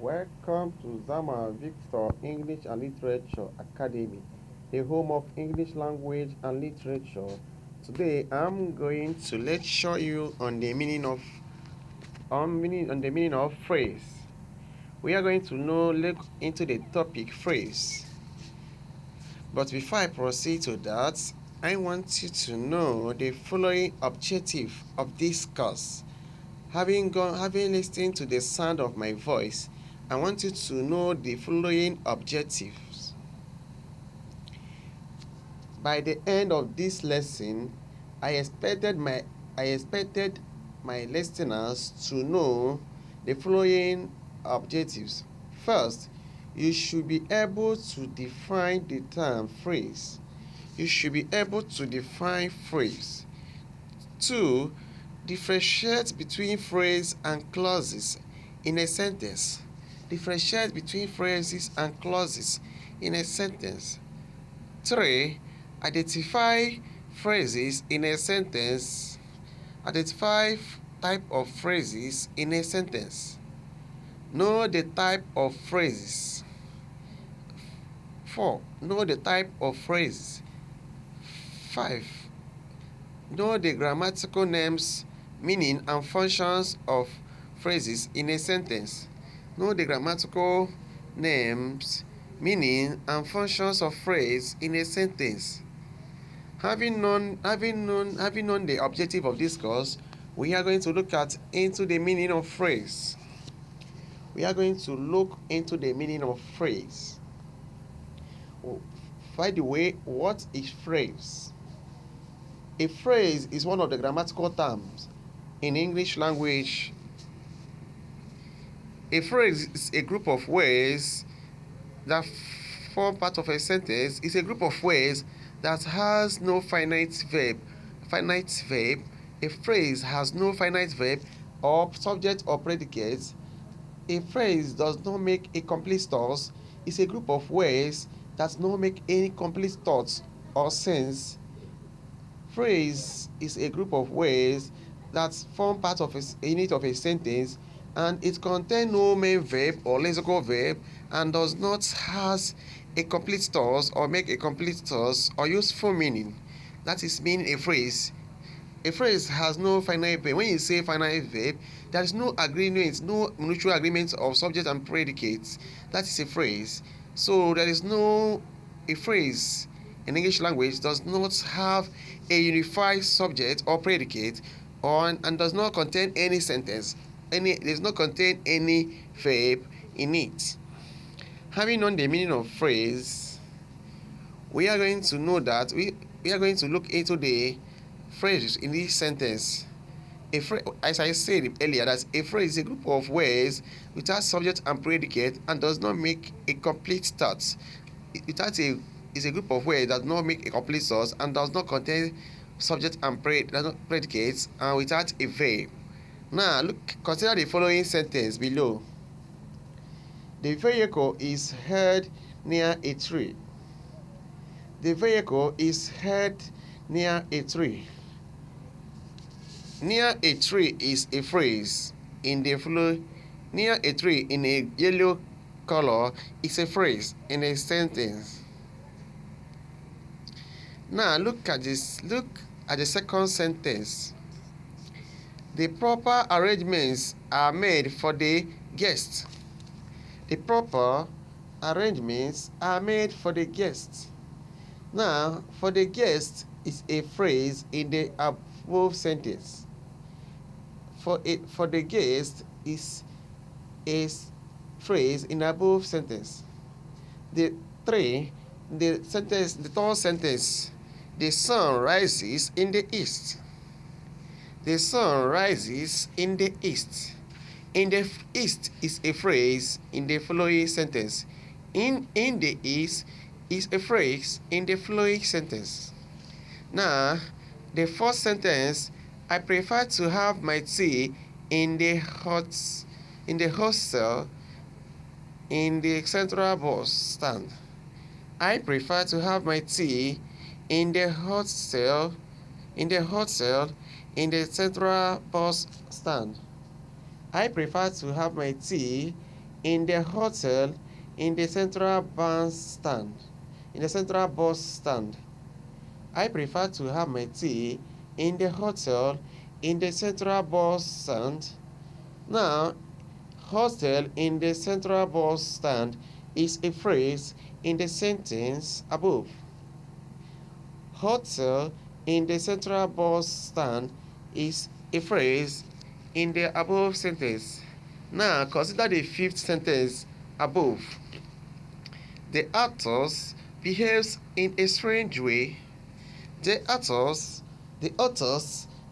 Welcome to Zama Victor English and Literature Academy, the home of English language and literature. Today I'm going to lecture you on the meaning of phrase. We are going to look into the topic phrase. But before I proceed to that, I want you to know the following objective of this course. Having listened to the sound of my voice, I want you to know the following objectives. By the end of this lesson, I expected my listeners to know the following objectives. First, you should be able to define the term phrase. You should be able to define phrase. 2. Differentiate between phrase and clauses in a sentence. Differentiate between phrases and clauses in a sentence. 3. Identify phrases in a sentence. Identify type of phrases in a sentence. Know the type of phrases. 4. Know the type of phrases. 5. Know the grammatical names, meaning, and functions of phrases in a sentence. Know the grammatical names, meaning, and functions of phrase in a sentence. Having known the objective of this course, we are going to look into the meaning of phrase. We are going to look into the meaning of phrase. By the way, what is phrase? A phrase is one of the grammatical terms in English language. A phrase is a group of words that form part of a sentence. It's a group of words that has no finite verb. A phrase has no finite verb or subject or predicate. A phrase does not make a complete thought. It's a group of words that does not make any complete thoughts or sense. Phrase is a group of words that form part of a unit of a sentence, and it contains no main verb or lexical verb and does not has a complete thought or make a complete thought or useful meaning. That is mean a phrase. A phrase has no finite verb. When you say finite verb, there is no agreement, no mutual agreement of subject and predicate. That is a phrase. So there is no a phrase in English language does not have a unified subject or predicate and does not contain any sentence. Does not contain any verb in it. Having known the meaning of phrase, we are going to know that we are going to look into the phrases in this sentence. As I said earlier, that a phrase is a group of words without subject and predicate and does not make a complete thought. Is a group of words that does not make a complete thought and does not contain subject and predicates and without a verb. Now, consider the following sentence below. The vehicle is heard near a tree. The vehicle is heard near a tree. Near a tree is a phrase in the following. Near a tree in a yellow color is a phrase in a sentence. Now look at the second sentence. The proper arrangements are made for the guest. The proper arrangements are made for the guest. Now, for the guest is a phrase in the above sentence. For the guest is a phrase in the above sentence. The third sentence. The sun rises in the east. The sun rises in the east. In the east is a phrase in the following sentence. In the east is a phrase in the following sentence. Now, the fourth sentence, I prefer to have my tea in the hostel in the central bus stand. I prefer to have my tea in the hostel in the central bus stand. I prefer to have my tea in the hotel, in the central bus stand, in the central bus stand. I prefer to have my tea in the hotel, in the central bus stand. Now, hostel in the central bus stand is a phrase in the sentence above. Hotel in the central bus stand is a phrase in the above sentence. Now, consider the fifth sentence above. The actors behaves in a strange way. The authors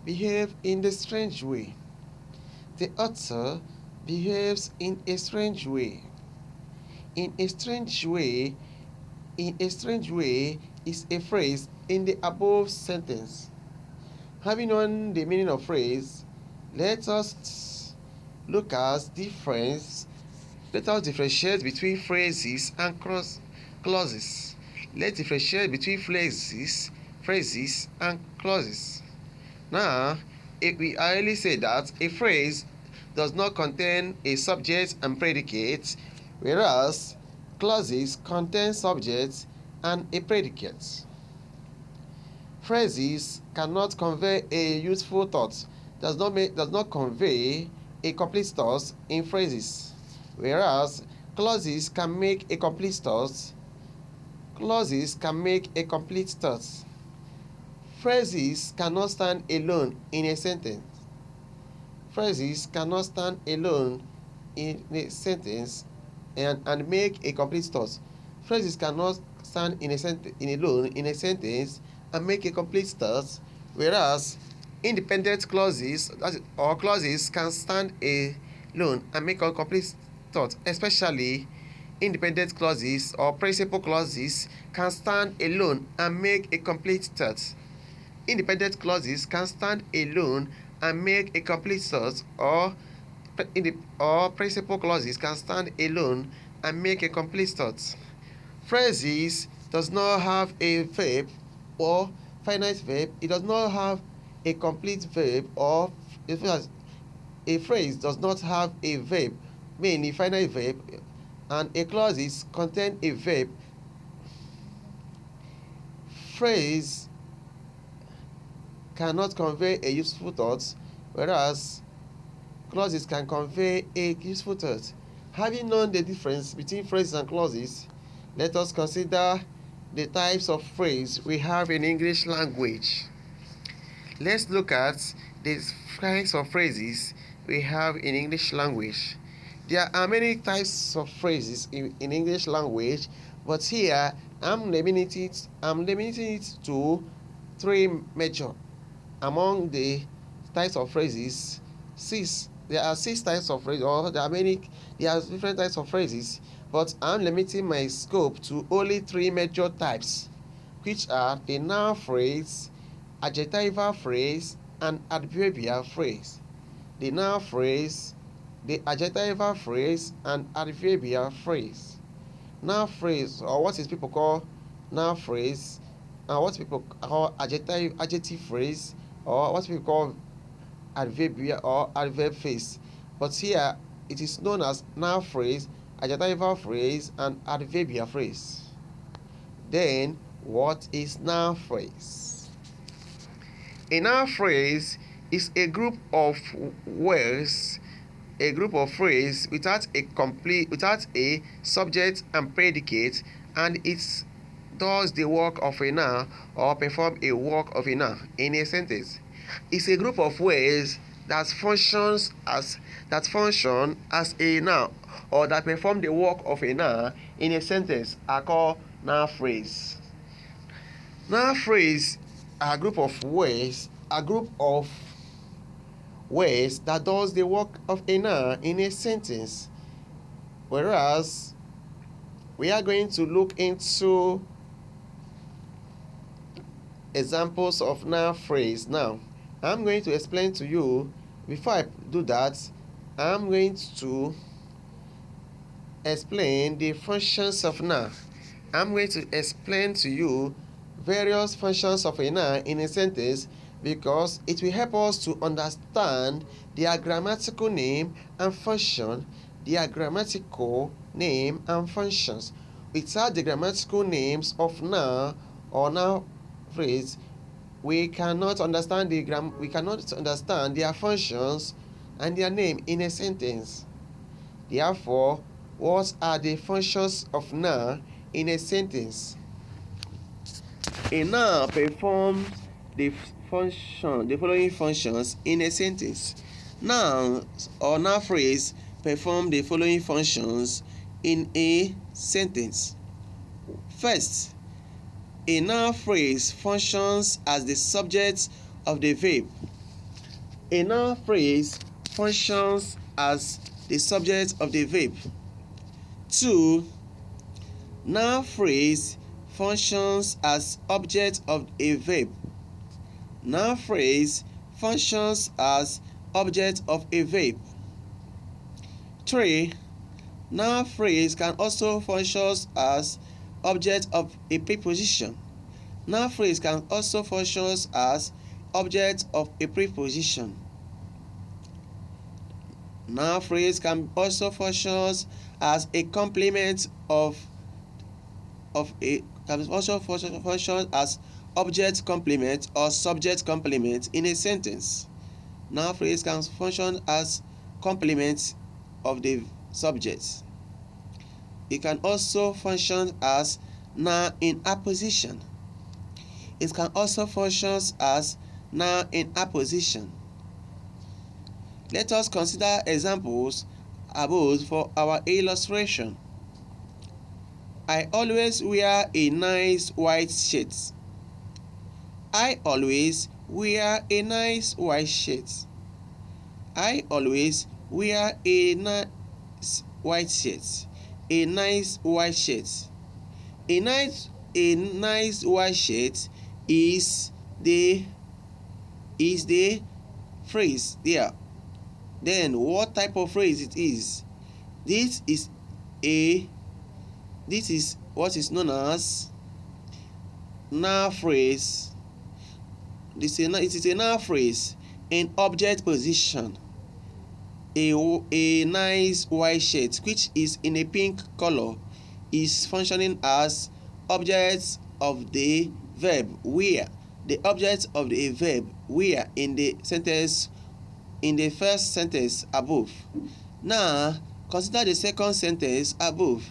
behave in a strange way. The author behaves in a strange way. In a strange way, in a strange way is a phrase in the above sentence. Having known the meaning of phrase, let us look at difference. Let us differentiate between phrases and clauses. Let's differentiate between phrases and clauses. Now, if we earlier say that a phrase does not contain a subject and predicate, whereas clauses contain subject and a predicate. Phrases cannot convey a useful thought, does not convey a complete thought in phrases, whereas clauses can make a complete thought. Clauses can make a complete thought. Phrases cannot stand alone in a sentence. Phrases cannot stand alone in a sentence and make a complete thought. Phrases cannot stand alone in a sentence and make a complete thought, whereas independent clauses or clauses can stand alone and make a complete thought, especially independent clauses or principal clauses can stand alone and make a complete thought. Independent clauses can stand alone and make a complete thought, or principal clauses can stand alone and make a complete thought. Phrases does not have a verb or finite verb. It does not have a complete verb, or a phrase does not have a verb, mainly finite verb, and a clauses contain a verb. Phrase cannot convey a useful thought, whereas clauses can convey a useful thought. Having known the difference between phrases and clauses, let us consider the types of phrase we have in English language. Let's look at the kinds of phrases we have in English language. There are many types of phrases in English language, but here I'm limiting it to three major. Among the types of phrases, there are six types of phrases, or there are different types of phrases, but I'm limiting my scope to only three major types, which are the noun phrase, adjectival phrase, and adverbial phrase. The noun phrase, the adjectival phrase, and adverbial phrase. Noun phrase, or what is people call noun phrase, and what people call adjective phrase, or what we call adverbial or adverb phrase. But here it is known as noun phrase, adjectival phrase, and adverbial phrase. Then, what is noun phrase? A noun phrase is a group of words, a group of phrases without a subject and predicate, and it does the work of a noun or perform a work of a noun in a sentence. It's a group of words that function as a noun or that perform the work of a noun in a sentence are called noun phrase. Noun phrase are a group of words that does the work of a noun in a sentence. Whereas we are going to look into examples of noun phrase now. I'm going to explain to you. Before I do that, I'm going to explain the functions of noun. I'm going to explain to you various functions of a noun in a sentence, because it will help us to understand their grammatical name and function, their grammatical name and functions. Without the grammatical names of noun or noun phrase, we cannot understand their functions and their name in a sentence. Therefore, what are the functions of noun in a sentence? A noun performs the following functions in a sentence. Nouns or noun phrase perform the following functions in a sentence. First, a noun phrase functions as the subject of the verb. A noun phrase functions as the subject of the verb. 2. Noun phrase functions as object of a verb. Noun phrase functions as object of a verb. 3. Noun phrase can also function as object of a preposition. Noun phrase can also function as object of a preposition. Noun phrase can also function as a complement can also function as object complement or subject complement in a sentence. Noun phrase can function as complement of the subject. It can also function as noun in apposition. It can also function as noun in apposition. Let us consider examples above for our illustration. I always wear a nice white shirt. I always wear a nice white shirt. I always wear a nice white shirt. A nice white shirt. A nice white shirt is the phrase there. Then what type of phrase it is? This is what is known as noun phrase. It is a noun phrase in object position. A nice white shirt, which is in a pink color, is functioning as object of the verb wear. The object of the verb wear in the first sentence above. Now consider the second sentence above.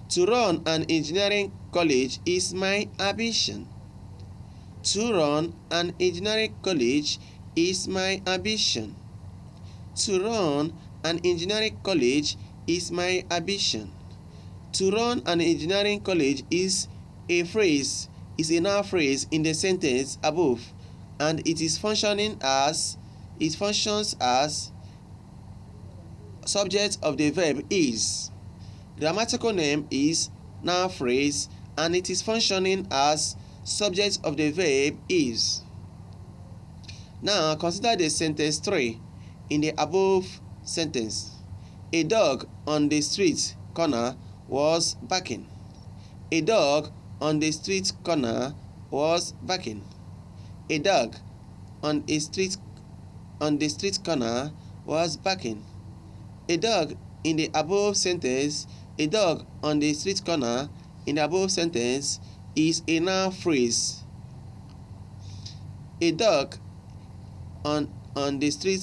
To run an engineering college is my ambition. To run an engineering college is my ambition. To run an engineering college is my ambition. To run an engineering college is a noun phrase in the sentence above, and it functions as subject of the verb is. Grammatical name is noun phrase, and it is functioning as subject of the verb is. Now consider the sentence 3 in the above sentence. A dog on the street corner was barking. A dog on the street corner was barking. A dog on the street corner was barking. A dog in the above sentence, a dog on the street corner in the above sentence is a noun phrase. A dog on the street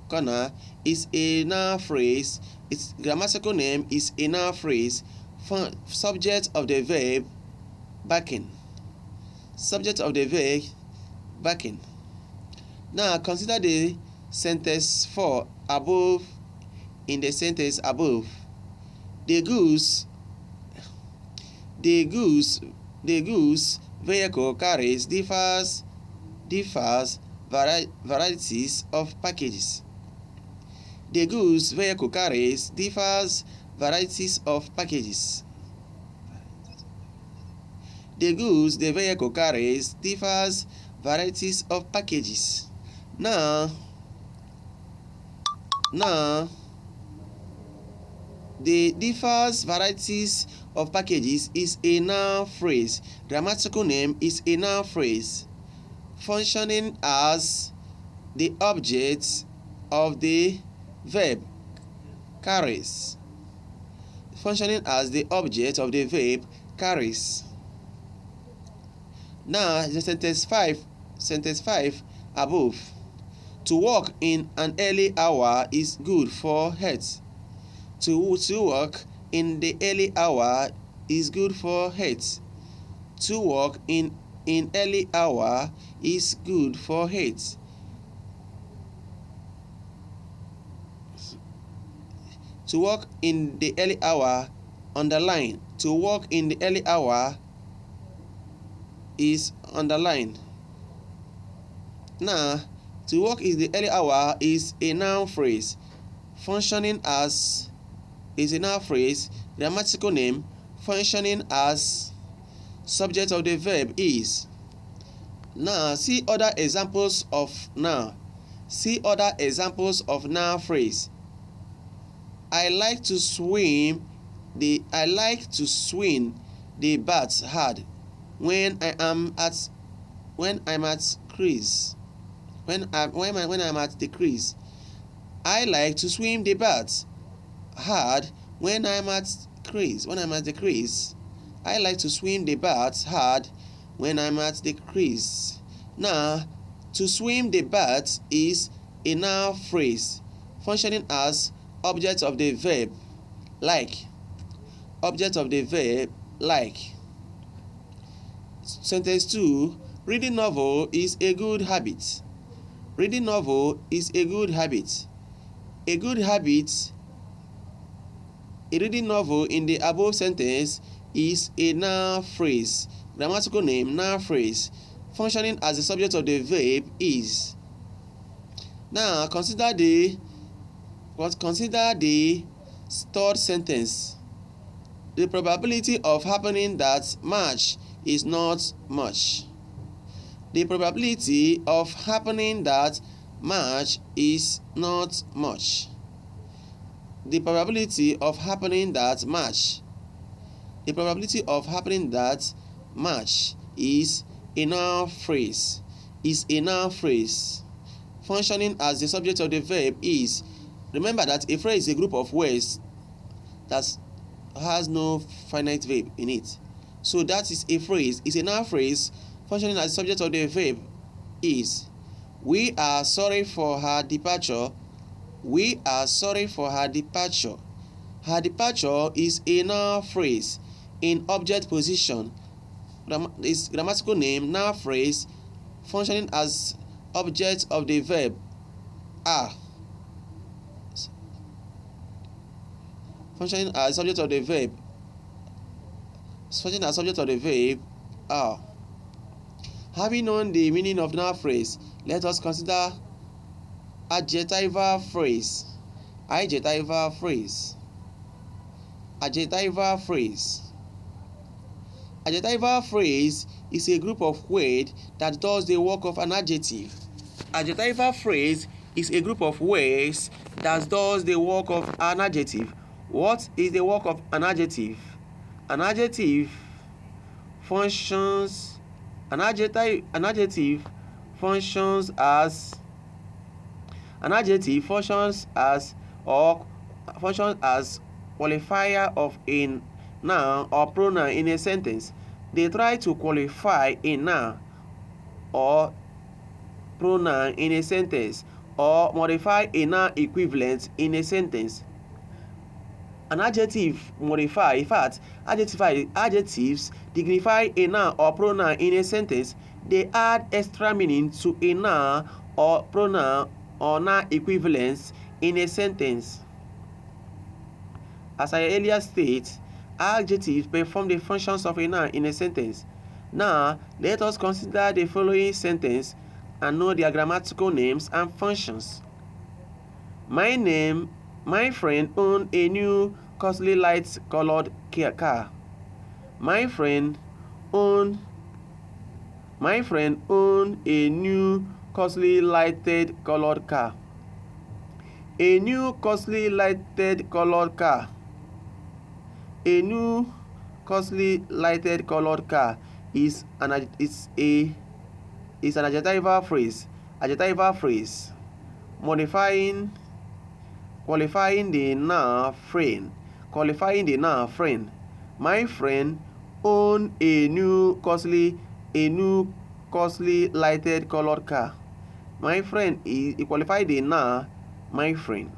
corner is a noun phrase. Its grammatical name is a noun phrase, subject of the verb barking. Subject of the verb barking. Now consider the sentence 4 above. In the sentence above, the goose vehicle carries differs varieties of packages. The goose vehicle carries differs varieties of packages. The vehicle carries differs varieties of packages. Now the differs varieties of packages is a noun phrase. Grammatical name is a noun phrase, functioning as the object of the verb. carries, functioning as the object of the verb carries. Now the sentence 5 above. To work in an early hour is good for health. To work in the early hour is good for health. To work in early hour is good for health. To work in the early hour, underline. To work in the early hour is underlined. Now, to work in the early hour is a noun phrase, functioning as is a noun phrase, grammatical name, functioning as subject of the verb is. Now, see other examples of noun. See other examples of noun phrase. I like to swim the bath hard when I'm at crease. When I'm at the crease. I like to swim the bath hard when I'm at the crease. I like to swim the bath hard when I'm at the crease. Now, to swim the bath is a noun phrase, functioning as object of the verb like. Object of the verb like. Sentence 2. Reading novel is a good habit. Reading novel is a good habit. A good habit. A reading novel in the above sentence is a noun phrase, grammatical name, noun phrase, functioning as the subject of the verb is. Now consider the third sentence. The probability of happening that match is not much. The probability of happening that match is not much. The probability of happening that match. The probability of happening that match is a noun phrase. Is a noun phrase, functioning as the subject of the verb is. Remember that a phrase is a group of words that has no finite verb in it. So that is a phrase. It's a noun phrase functioning as the subject of the verb is. We are sorry for her departure. We are sorry for her departure. Her departure is a noun phrase in object position. Is grammatical name, noun phrase, functioning as object of the verb are. Functioning as subject of the verb. Functioning as subject of the verb are. Having known the meaning of the noun phrase, let us consider adjectival phrase. Adjectival phrase. Adjectival phrase. Adjectival phrase is a group of words that does the work of an adjective. Adjectival phrase is a group of words that does the work of an adjective. What is the work of an adjective? An adjective functions as qualifier of a noun or pronoun in a sentence. They try to qualify a noun or pronoun in a sentence or modify a noun equivalent in a sentence. An adjective modify, in fact, adjectives dignify a noun or pronoun in a sentence. They add extra meaning to a noun or pronoun or noun equivalents in a sentence. As I earlier stated, adjectives perform the functions of a noun in a sentence. Now, let us consider the following sentence and know their grammatical names and functions. My friend owned a new costly light-colored car. My friend owned a new costly lighted-colored car. A new costly lighted-colored car. A new costly lighted-colored car is an adjectival phrase. Adjectival phrase, modifying qualifying the noun friend. Qualifying the noun friend. My friend owned a new costly lighted colored car. My friend is qualify the noun my friend.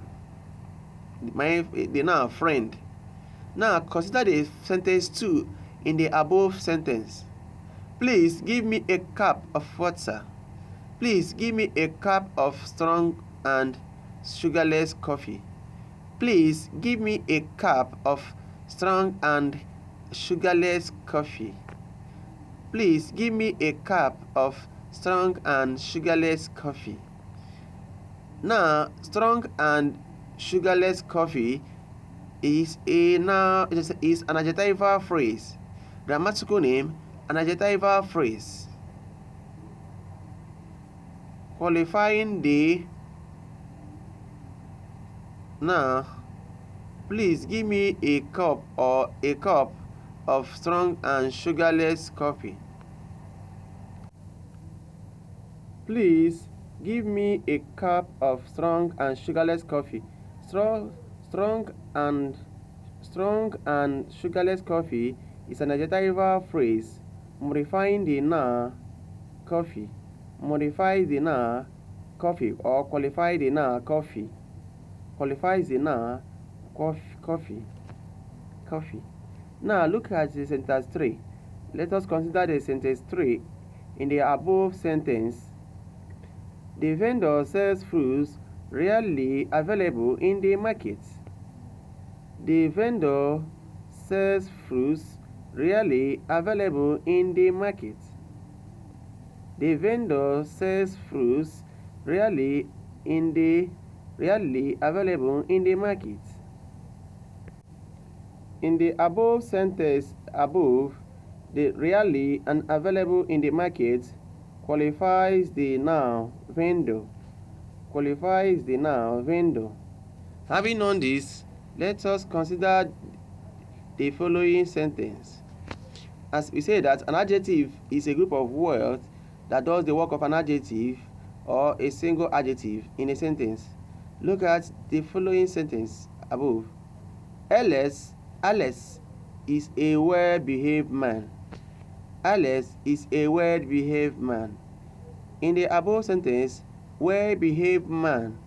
The noun friend. Now consider the sentence 2 in the above sentence. Please give me a cup of water. Please give me a cup of strong and sugarless coffee. Please give me a cup of strong and sugarless coffee. Please give me a cup of strong and sugarless coffee. Now, strong and sugarless coffee is an adjectival phrase. Grammatical name, an adjectival phrase. Qualifying the now, please give me a cup of strong and sugarless coffee. Please give me a cup of strong and sugarless coffee. Strong and sugarless coffee is an adjectival phrase modifying the noun coffee. Modifies the noun coffee or qualify the noun coffee. Qualifies the noun coffee. Now look at the sentence 3. Let us consider the sentence 3 in the above sentence. The vendor sells fruits rarely available in the market. The vendor sells fruits rarely available in the market. The vendor sells fruits rarely available in the market. In the above sentence the rarely and available in the market qualifies the noun vendor. Qualifies the noun vendor. Having known this, let us consider the following sentence. As we say that an adjective is a group of words that does the work of an adjective or a single adjective in a sentence. Look at the following sentence above. Alex is a well-behaved man. Alex is a well-behaved man. In the above sentence, well-behaved man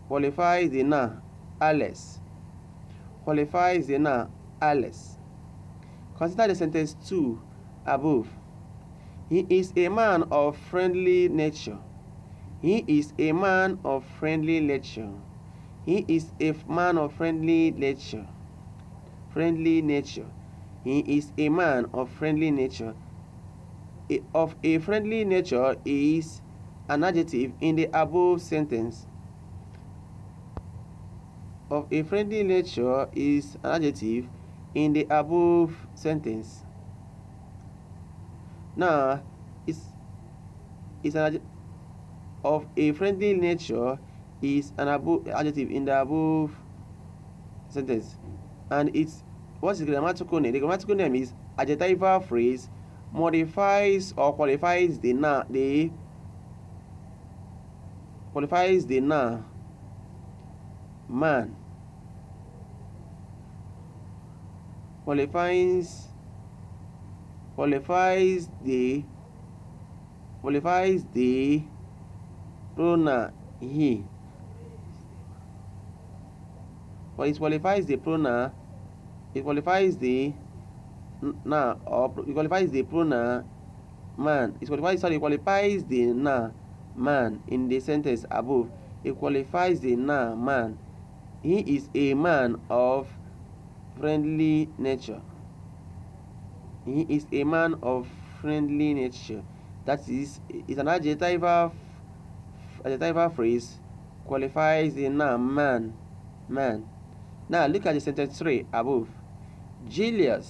qualifies the noun Alex. Qualifies the noun Alex. Consider the sentence 2 above. He is a man of friendly nature. He is a man of friendly nature. He is a man of friendly nature. Friendly nature. He is a man of friendly nature. Of a friendly nature is an adjective in the above sentence. Of a friendly nature is an adjective in the above sentence. Now, of a friendly nature is an adjective in the above sentence, and what's the grammatical name? The grammatical name is adjectival phrase modifies or qualifies the noun. Qualifies the noun man. Qualifies the pronoun he. But it qualifies the pronoun. It qualifies the noun, or it qualifies the pronoun man. It qualifies the noun man in the sentence above. It qualifies the noun man. He is a man of friendly nature. He is a man of friendly nature. That is an adjectival phrase qualifies the noun man. Now look at the sentence 3 above. Julia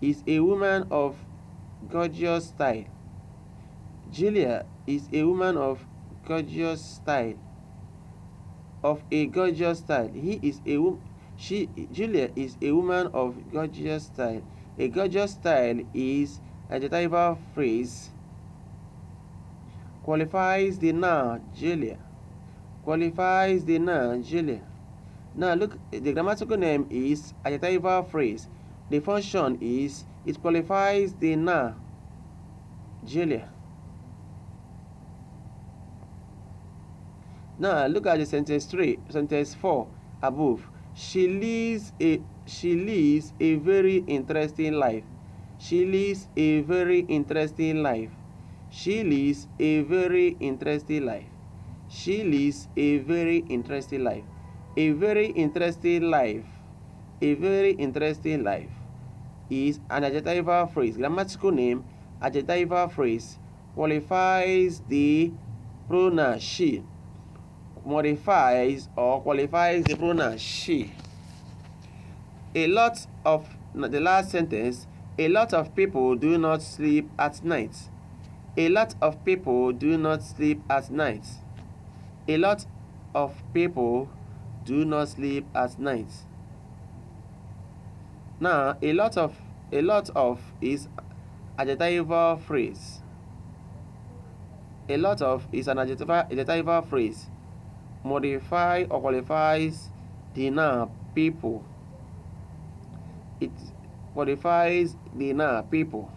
is a woman of gorgeous style. Julia is a woman of gorgeous style. Of a gorgeous style. Julia is a woman of gorgeous style. A gorgeous style is an adjectival phrase qualifies the noun Julia. qualifies the noun Julia. Now look, the grammatical name is adjectival phrase. The function is it qualifies the noun Julia. Now look at the sentence 4 above. She lives a very interesting life. She lives a very interesting life. She lives a very interesting life. She lives a very interesting life. A very interesting life. A very interesting life is an adjectival phrase. Grammatical name, adjectival phrase, qualifies the pronoun she. Modifies or qualifies the pronoun she. The last sentence, a lot of people do not sleep at night. A lot of people do not sleep at night. A lot of people do not sleep at night. Now, a lot of is adjectival phrase. A lot of is an adjectival phrase. Modify or qualifies the noun people. It qualifies the noun people.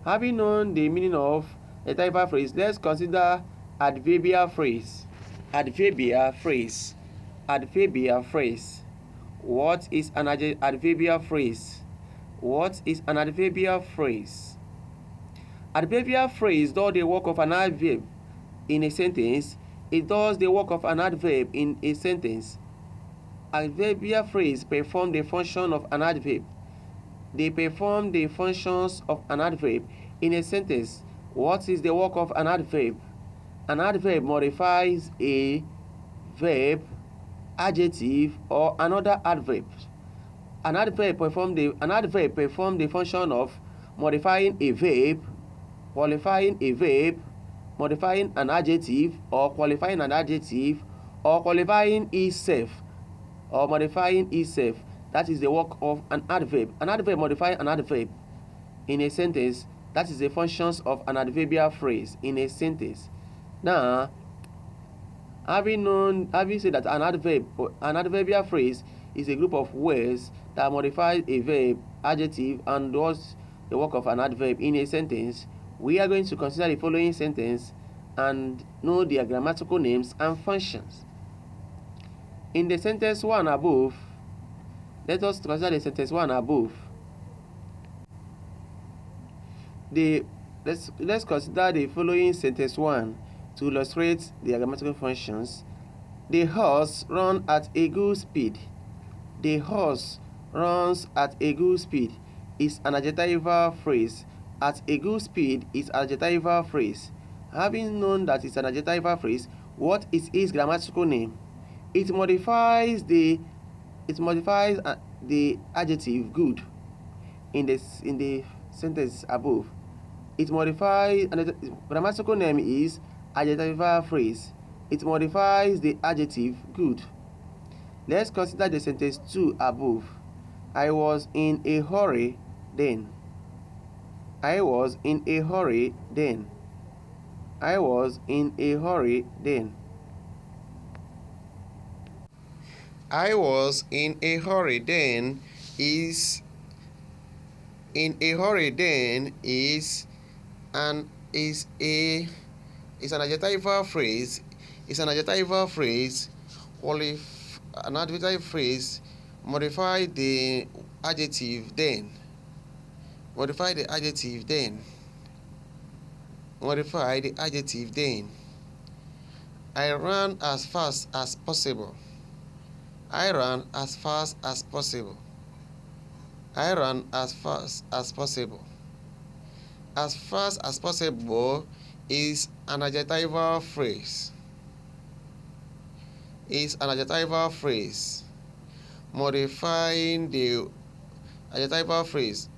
Having known the meaning of adjectival phrase, let's consider adverbial phrase. Adverbial phrase. Adverbial phrase. What is an adverbial phrase? What is an adverbial phrase? Adverbial phrase does the work of an adverb in a sentence. It does the work of an adverb in a sentence. Adverbial phrase perform the function of an adverb. They perform the functions of an adverb in a sentence. What is the work of an adverb? An adverb modifies a verb, adjective, or another adverb. An adverb perform the function of modifying a verb, qualifying a verb, modifying an adjective, or qualifying an adjective, or qualifying itself, or modifying itself. That is the work of an adverb. An adverb modifies an adverb in a sentence. That is the functions of an adverbial phrase in a sentence. Now, having said that an adverbial phrase is a group of words that modifies a verb, adjective, and does the work of an adverb in a sentence, we are going to consider the following sentence and know their grammatical names and functions. In the sentence 1 above, let us consider the sentence 1 above. Let's consider the following sentence 1 to illustrate the grammatical functions. The horse runs at a good speed. The horse runs at a good speed is an adjectival phrase. At a good speed is an adjectival phrase. Having known that it's an adjectival phrase, what is its grammatical name? It modifies the adjective good in the sentence above. It modifies, and the grammatical name is adjectival phrase. It modifies the adjective good. Let's consider the sentence 2 above. I was in a hurry then. I was in a hurry then. I was in a hurry then. I was in a hurry then is an adjectival phrase. It's an adjectival phrase. An adjective phrase modify the adjective then. Modify the adjective then. Modify the adjective then. I ran as fast as possible. I ran as fast as possible. I ran as fast as possible. As fast as possible is an adjectival phrase. Is an adjectival phrase. Modifying the adjectival phrase.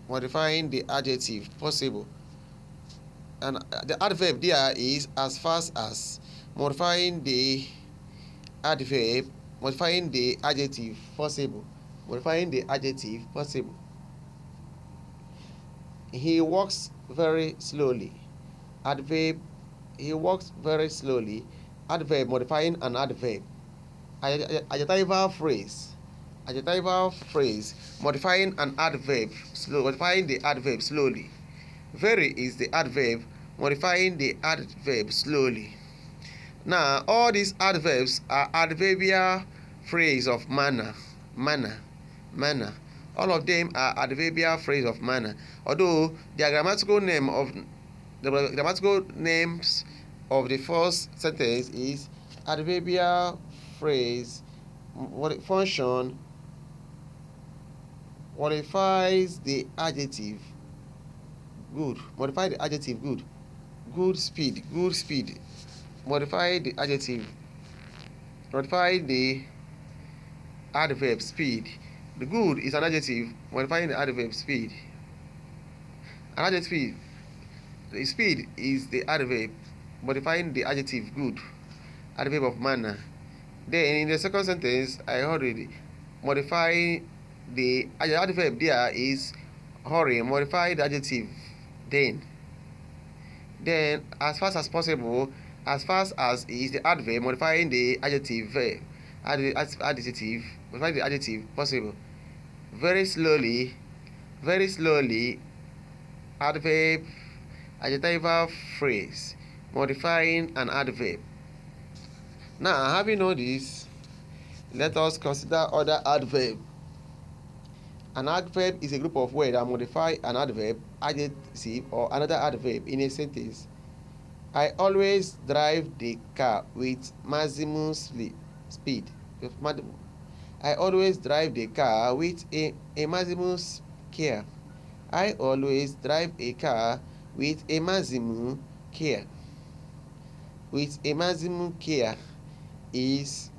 Modifying the adjective possible. And the adverb there is as fast as. Modifying the adverb. Modifying the adjective possible. Modifying the adjective possible. He walks very slowly. Adverb, he walks very slowly. Adverb modifying an adverb. Adjectival phrase. Adjectival phrase modifying an adverb. Modifying the adverb slowly. Very is the adverb modifying the adverb slowly. Now, all these adverbs are adverbial phrase of manner. Manner. All of them are adverbial phrase of manner. Although their grammatical names of the first sentence is adverbial phrase. Function modifies the adjective good. Modify the adjective good. Good speed. Modify the adjective. Modify the adverb speed. The good is an adjective modifying the adverb speed. An adjective. The speed is the adverb modifying the adjective good. Adverb of manner. Then in the second sentence, I already modify the adverb there is hurry. Modify the adjective then. Then as fast as possible, as fast as is the adverb modifying the adjective verb. Adjective modify the adjective possible. Very slowly, adverb, adjectival phrase modifying an adverb. Now, having known this, let us consider other adverb. An adverb is a group of words that modify an adverb, adjective, or another adverb in a sentence. I always drive the car with maximum speed. I always drive the car with a maximum care. I always drive a car with a maximum care. With a maximum care is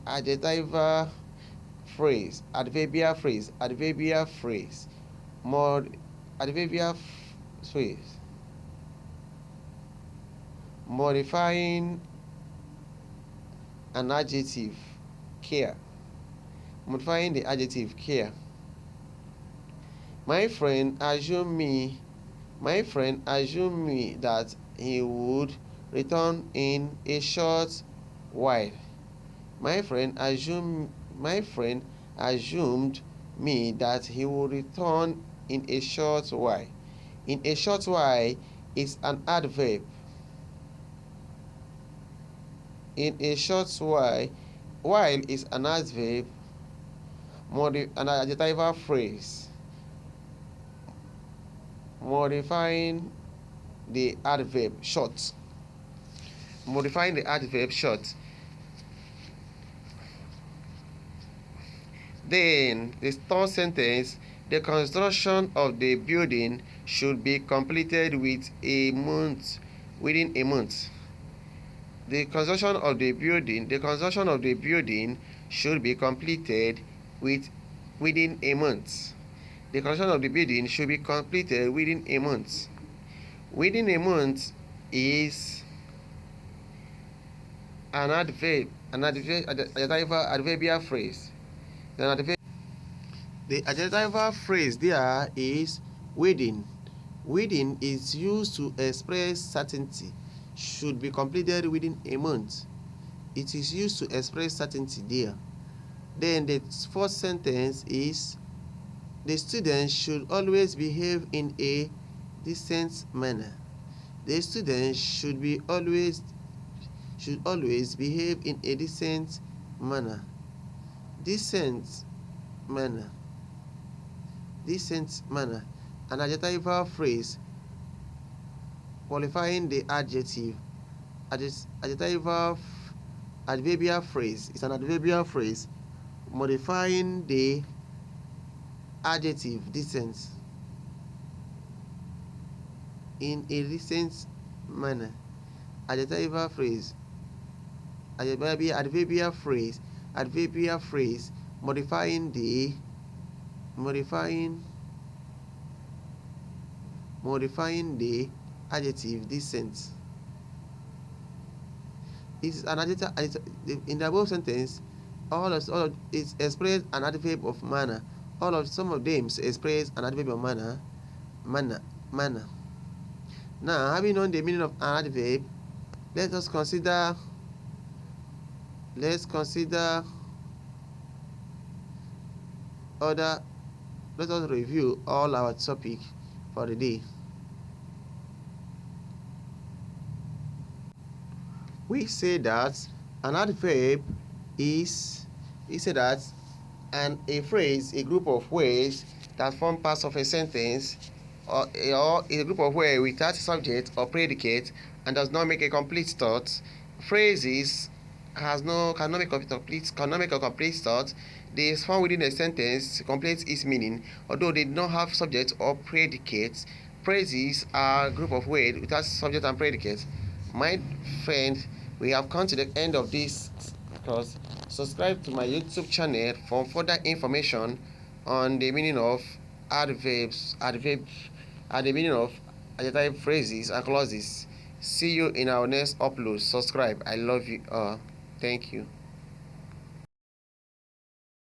adjectival phrase, adverbial phrase, adverbial phrase, adverbial phrase, modifying an adjective care, modifying the adjective care. My friend assured me that he would return in a short while. My friend assumed me that he would return in a short while. In a short while is an adverb. In a short while is an adverb, an adjectival phrase modifying the adverb short. Modifying the adverb short. Then the third sentence, the construction of the building should be completed within a month. The construction of the building should be completed within a month. The construction of the building should be completed within a month. Within a month is an adverbial phrase. The adjectival phrase there is within. Within is used to express certainty. Should be completed within a month. It is used to express certainty there. Then the fourth sentence is the student should always behave in a decent manner. The student should always behave in a decent manner. Decent manner. An adjectival phrase qualifying the adjective. Adverbial phrase is an adverbial phrase modifying the adjective decent in a decent manner. Adjectival phrase. Adverbial phrase modifying the adjective decent. It is an adjective in the above sentence. All of it express an adverb of manner. Some of them express an adverb of manner. Now, having known the meaning of an adverb, let us consider let's consider let us review all our topic for the day. We say that an adverb is that a phrase, a group of words that form parts of a sentence, or a group of words without subject or predicate and does not make a complete thought. Phrases cannot make a complete thought. They is found within a sentence, complete its meaning, although they do not have subject or predicate. Phrases are a group of words without subject and predicate. My friend, we have come to the end of this course. Subscribe to my YouTube channel for further information on the meaning of adverbs, and the meaning of adjective phrases and clauses. See you in our next upload. Subscribe. I love you all. Thank you.